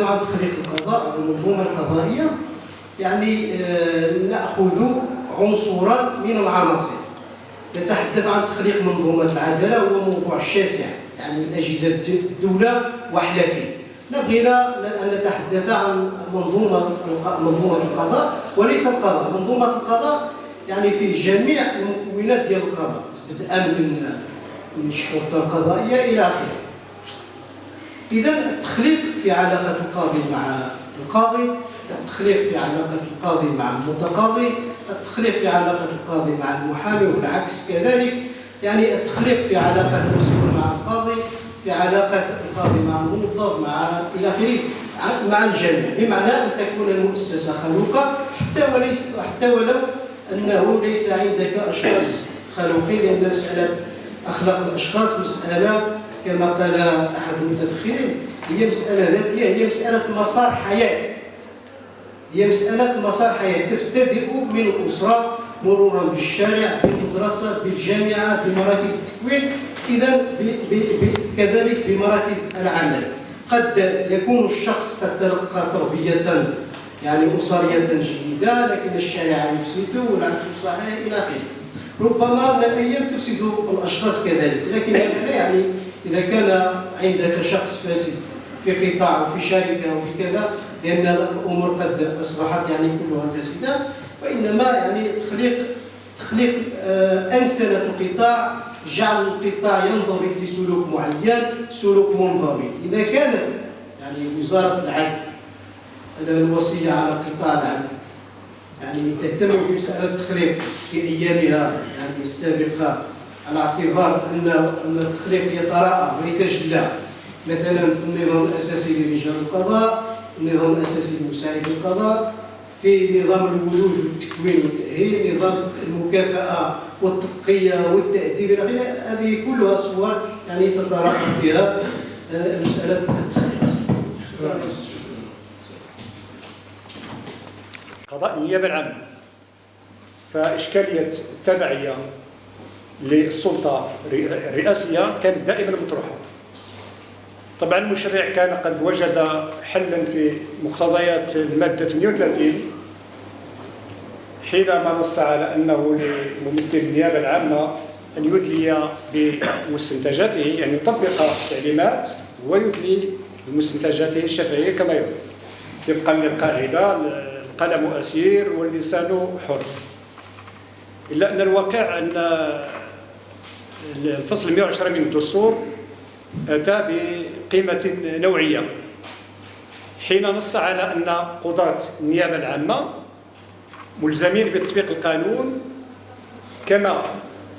عن تخليق القضاء والمنظومة القضائية يعني نأخذ عنصرا من العناصر. نتحدث عن تخليق منظومة العدالة، هو موضوع شاسع يعني من أجهزة الدولة وحلفه. بغينا أن نتحدث عن منظومة القضاء وليس القضاء. منظومة القضاء يعني فيه جميع المكونات ديال القضاء، بدءا من الشرطة القضائية إلى آخره. إذا التخليق في علاقة القاضي مع القاضي، التخليق في علاقة القاضي مع المتقاضي، التخليق في علاقة القاضي مع المحامي والعكس كذلك، يعني التخليق في علاقة المسؤول مع القاضي، في علاقة القاضي مع الموظف، مع إلى آخره، مع الجميع، بمعنى أن تكون المؤسسة خلوقة حتى ولو أنه ليس عندك أشخاص خلوقين، لأن مسألة أخلاق الأشخاص مسألة كما قال أحد المتدخلين هي مسألة ذاتية، هي مسألة مسار حياة، هي مسألة مسار حياة تبتدئ من الأسرة مرورا بالشارع، بالمدرسة، بالجامعة، بمراكز التكوين، إذا كذلك بمراكز العمل. قد يكون الشخص قد تلقى تربية يعني أسرية جيدة، لكن الشارع يفسده والعكس صحيح إلى آخره. ربما من الأيام تفسد الأشخاص كذلك، لكن هذا لا يعني إذا كان عندك شخص فاسد في قطاع وفي شركة وفي كذا، لأن الأمور قد أصبحت يعني كلها فاسدة، وإنما يعني تخليق أنسنة القطاع، جعل القطاع ينضبط لسلوك معين، سلوك منضبط. إذا كانت يعني وزارة العدل الوصية على قطاع العدل يعني تهتم بمسألة التخليق في أيامها يعني السابقة، على اعتبار أن التخليق يتراءى ويتجلى مثلا في النظام الأساسي لرجال القضاء، النظام الأساسي لمساعد القضاء، في نظام الولوج والتكوين والتأهيل، نظام المكافأة والتقية والتأديب إلى آخره. هذه كلها صور يعني تتراءى فيها مسألة التخليق. قضاء النيابة العامة، فإشكالية التبعية للسلطة الرئاسية كانت دائما مطروحة. طبعا المشرع كان قد وجد حلا في مقتضيات المادة 38 حينما نص على أنه لممثل النيابة العامة أن يدلي بمستنتجاته، يعني يطبق التعليمات ويدلي بمستنتجاته الشفعية كما يريد، طبقا للقاعدة القلم أسير واللسان حر. إلا أن الواقع أن الفصل 110 من الدستور أتى بقيمة نوعية حين نص على أن قضاة النيابة العامة ملزمين بتطبيق القانون كما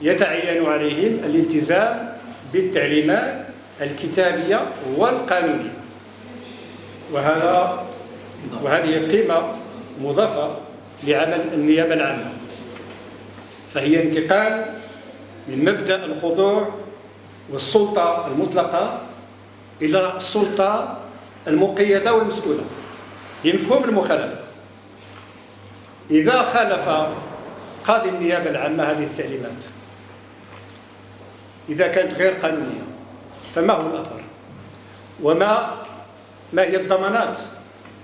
يتعين عليهم الالتزام بالتعليمات الكتابية والقانونية، وهذه قيمة مضافة لعمل النيابة العامة، فهي انتقال من مبدأ الخضوع والسلطة المطلقة إلى السلطة المقيدة والمسؤولة بمفهوم المخالفة. إذا خالف قاضي النيابة العامة هذه التعليمات، إذا كانت غير قانونية، فما هو الأثر؟ ما هي الضمانات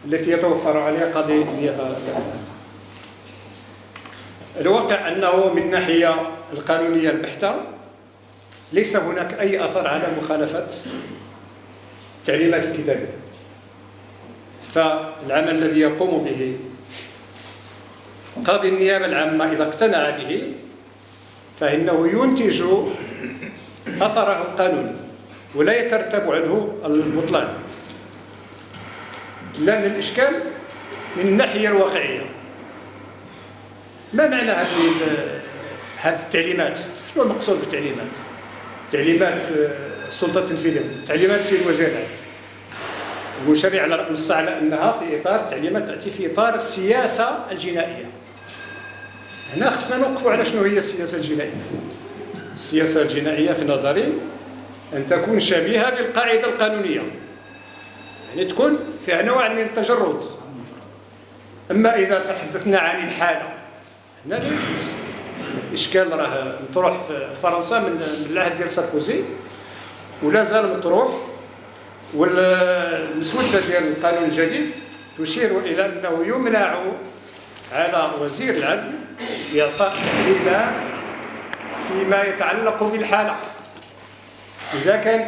التي يتوفر عليها قاضي النيابة العامة؟ الواقع أنه من الناحية القانونية البحتة ليس هناك أي أثر على مخالفة تعليمات الكتابة، فالعمل الذي يقوم به قاضي النيابة العامة إذا اقتنع به فإنه ينتج أثره القانوني ولا يترتب عنه البطلان. لأن الإشكال من الناحية الواقعية، ما معنى هذه التعليمات؟ شنو المقصود بالتعليمات؟ تعليمات السلطة التنفيذية، تعليمات السيد وزير العدل. المشرع نص على أنها في إطار تعليمات تأتي في إطار السياسة الجنائية. هنا خصنا نوقفوا على شنو هي السياسة الجنائية. السياسة الجنائية في نظري أن تكون شبيهة بالقاعدة القانونية، يعني تكون فيها نوع من التجرد. أما إذا تحدثنا عن الحالة، هنا الإشكال راه مطروح في فرنسا من العهد ديال ساركوزي ولا زال مطروح، والمسوده ديال القانون الجديد تشير الى انه يمنع على وزير العدل اعطاء تعليمات فيما يتعلق بالحاله،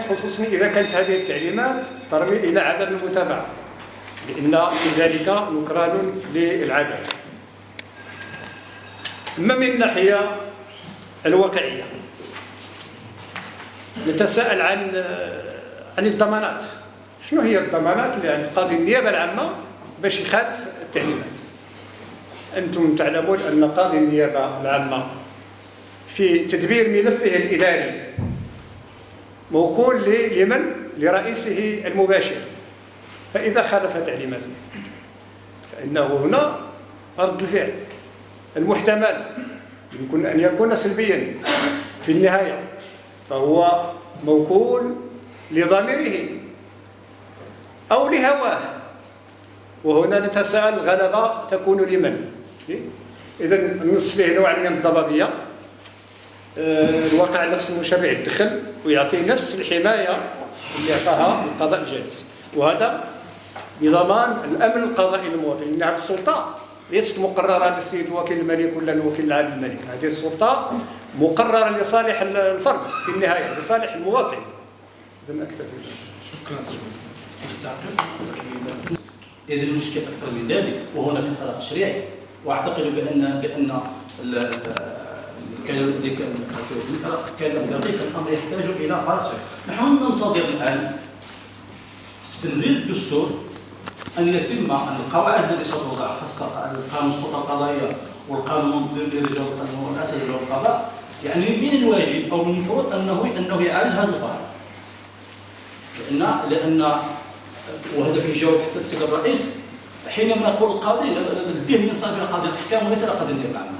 خصوصا اذا كانت هذه التعليمات ترمي الى عدم المتابعه، لان في ذلك نكران للعدل. اما من الناحيه الواقعيه نتساءل عن الضمانات. شنو هي الضمانات اللي عند قاضي النيابه العامه باش يخالف التعليمات؟ انتم تعلمون ان قاضي النيابه العامه في تدبير ملفه الاداري موكول لرئيسه المباشر، فاذا خالف تعليماته فانه هنا رد الفعل المحتمل يمكن ان يكون سلبيا في النهايه، فهو موكول لضميره أو لهواه. وهنا نتساءل الغلبة تكون لمن؟ إذا النص فيه نوع من الضبابية، الواقع نفس المشرع يدخل ويعطي نفس الحماية اللي أعطاها القضاء الجالس، وهذا بضمان الأمن القضائي للمواطن، لأن هذه السلطة ليست مقررة للسيد وكيل الملك ولا الوكيل العام للملك، هذه السلطة مقررة لصالح الفرد في النهاية، لصالح المواطن. إذا أكثر شكرا. إذا المشكل أكثر من ذلك، وهناك فرق تشريعي، وأعتقد بأن كان دقيق الأمر يحتاج إلى فرق. نحن ننتظر الآن في تنزيل الدستور أن يتم القواعد التي ستوضع خاصة قانون السلطة القضائية والقانون لرجال والأسد والقضاء، يعني من الواجب أو من المفروض أنه يعالج هذا الفرق، لأن وهذا فيه جواب حتى السيد الرئيس حينما نقول القاضي الذهن ينصرف الى قاضي الاحكام وليس الى قاضي النيابه العامه.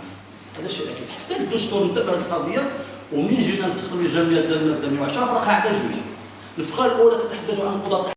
هذا شيء اكيد. حتى الدستور انتبه هذه القضيه، ومن جينا نفصل بجميع 110 فرقها على جوج. الفقره الاولى تتحدث عن قضاة